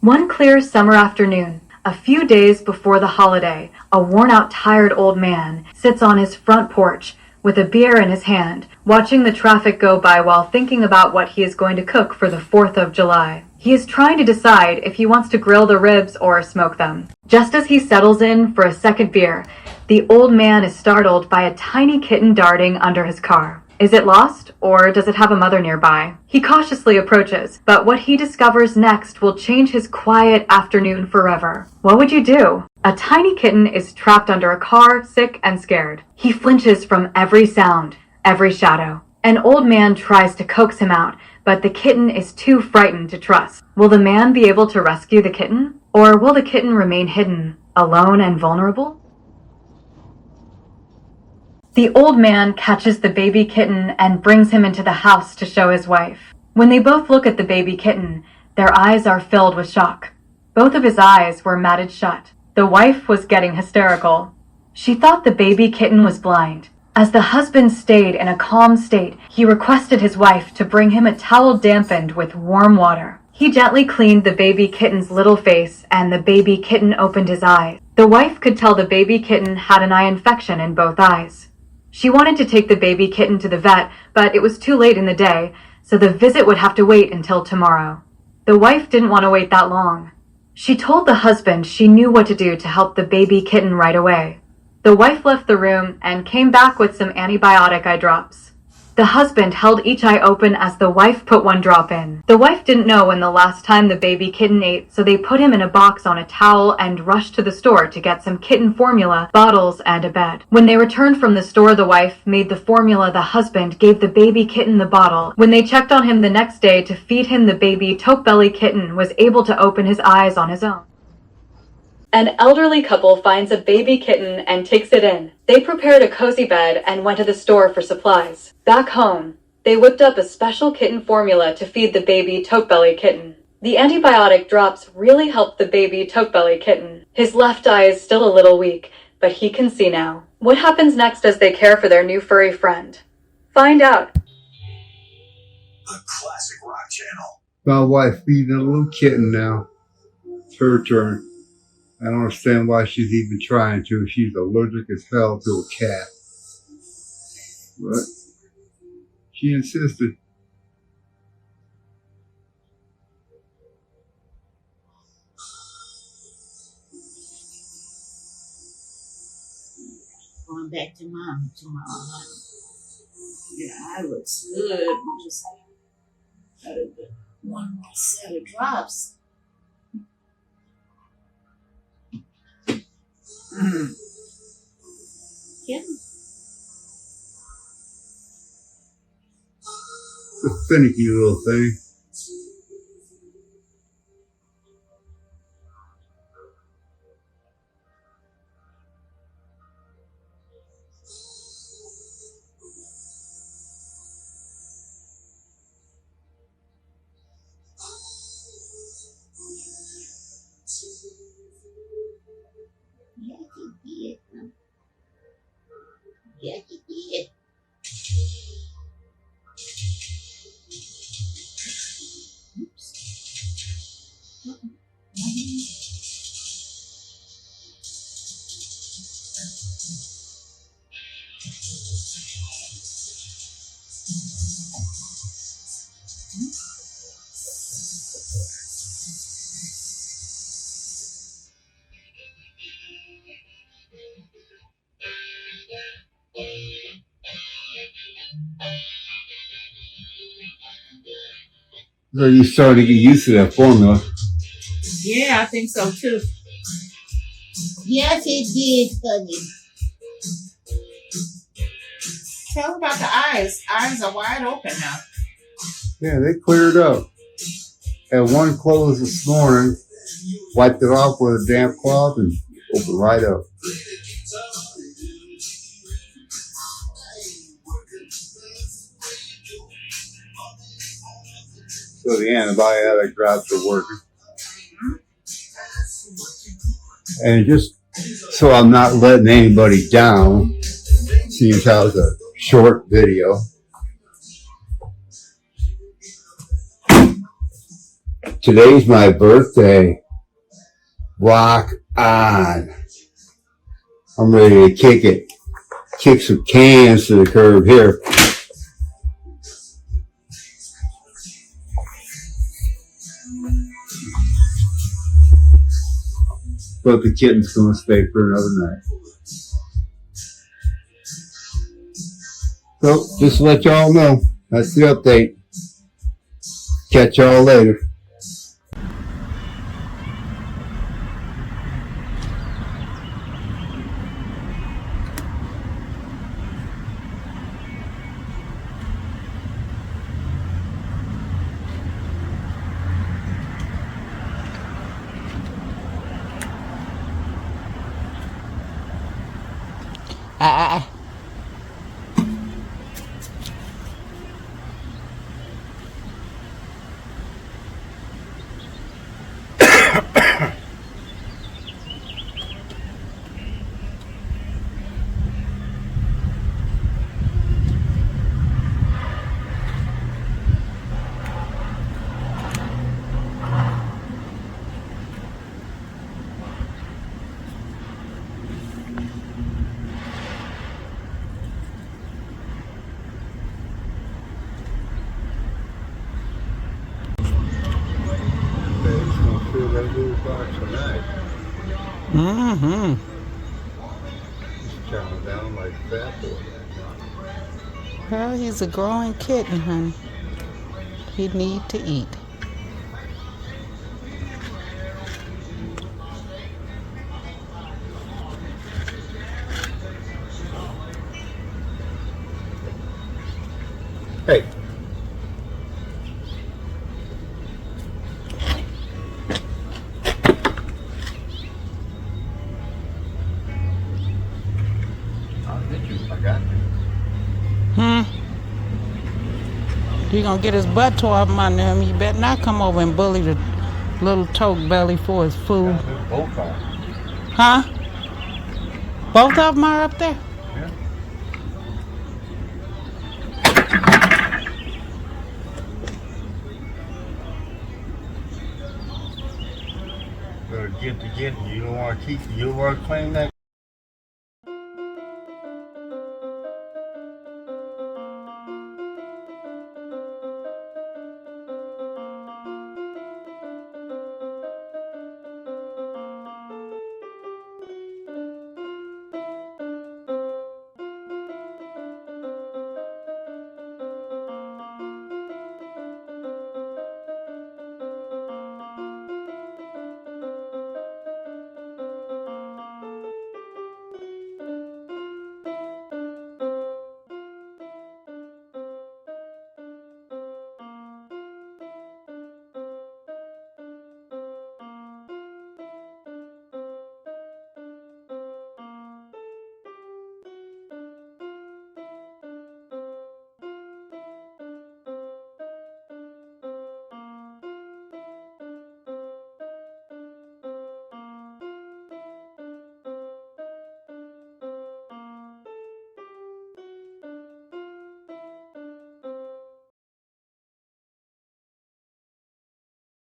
One clear summer afternoon, a few days before the holiday, a worn-out, tired old man sits on his front porch with a beer in his hand, watching the traffic go by while thinking about what he is going to cook for the 4th of July. He is trying to decide if he wants to grill the ribs or smoke them. Just as he settles in for a second beer, the old man is startled by a tiny kitten darting under his car. Is it lost, or does it have a mother nearby? He cautiously approaches, but what he discovers next will change his quiet afternoon forever. What would you do? A tiny kitten is trapped under a car, sick and scared. He flinches from every sound, every shadow. An old man tries to coax him out, but the kitten is too frightened to trust. Will the man be able to rescue the kitten? Or will the kitten remain hidden, alone and vulnerable? The old man catches the baby kitten and brings him into the house to show his wife. When they both look at the baby kitten, their eyes are filled with shock. Both of his eyes were matted shut. The wife was getting hysterical. She thought the baby kitten was blind. As the husband stayed in a calm state, he requested his wife to bring him a towel dampened with warm water. He gently cleaned the baby kitten's little face, and the baby kitten opened his eyes. The wife could tell the baby kitten had an eye infection in both eyes. She wanted to take the baby kitten to the vet, but it was too late in the day, so the visit would have to wait until tomorrow. The wife didn't want to wait that long. She told the husband she knew what to do to help the baby kitten right away. The wife left the room and came back with some antibiotic eye drops. The husband held each eye open as the wife put one drop in. The wife didn't know when the last time the baby kitten ate, so they put him in a box on a towel and rushed to the store to get some kitten formula, bottles, and a bed. When they returned from the store, the wife made the formula, the husband gave the baby kitten the bottle. When they checked on him the next day to feed him, the baby taupe-belly kitten was able to open his eyes on his own. An elderly couple finds a baby kitten and takes it in. They prepared a cozy bed and went to the store for supplies. Back home, they whipped up a special kitten formula to feed the baby taupe-belly kitten. The antibiotic drops really helped the baby taupe-belly kitten. His left eye is still a little weak, but he can see now. What happens next as they care for their new furry friend? Find out. The Classic Rock Channel. My wife feeding a little kitten now. It's her turn. I don't understand why she's even trying to. She's allergic as hell to a cat. But she insisted. Going back to mom tomorrow. Yeah, I looks good. Just got a good one more set of drops. Yeah. It's a finicky little thing. Yeah, he did. So you starting to get used to that formula. Yeah, I think so too. Yes, it did, honey. Tell about the eyes. Eyes are wide open now. Yeah, they cleared up. Had one closed this morning, wiped it off with a damp cloth and opened right up. So the antibiotic drops are working. And just so I'm not letting anybody down, seems how it's a short video. Today's my birthday. Rock on. I'm ready to kick it. Kick some cans to the curb here. But the kitten's gonna stay for another night. So, just to let y'all know, that's the update. Catch y'all later. Mm-hmm. Chow down like that boy. Well, he's a growing kitten, honey. He need to eat. Hey. I'll get you. I got you. You gonna get his butt tore up under him. You better not come over and bully the little toke belly for his food. Both are. Huh? Both of them are up there? Yeah. Better get to getting. You don't want to keep. You don't want to claim that.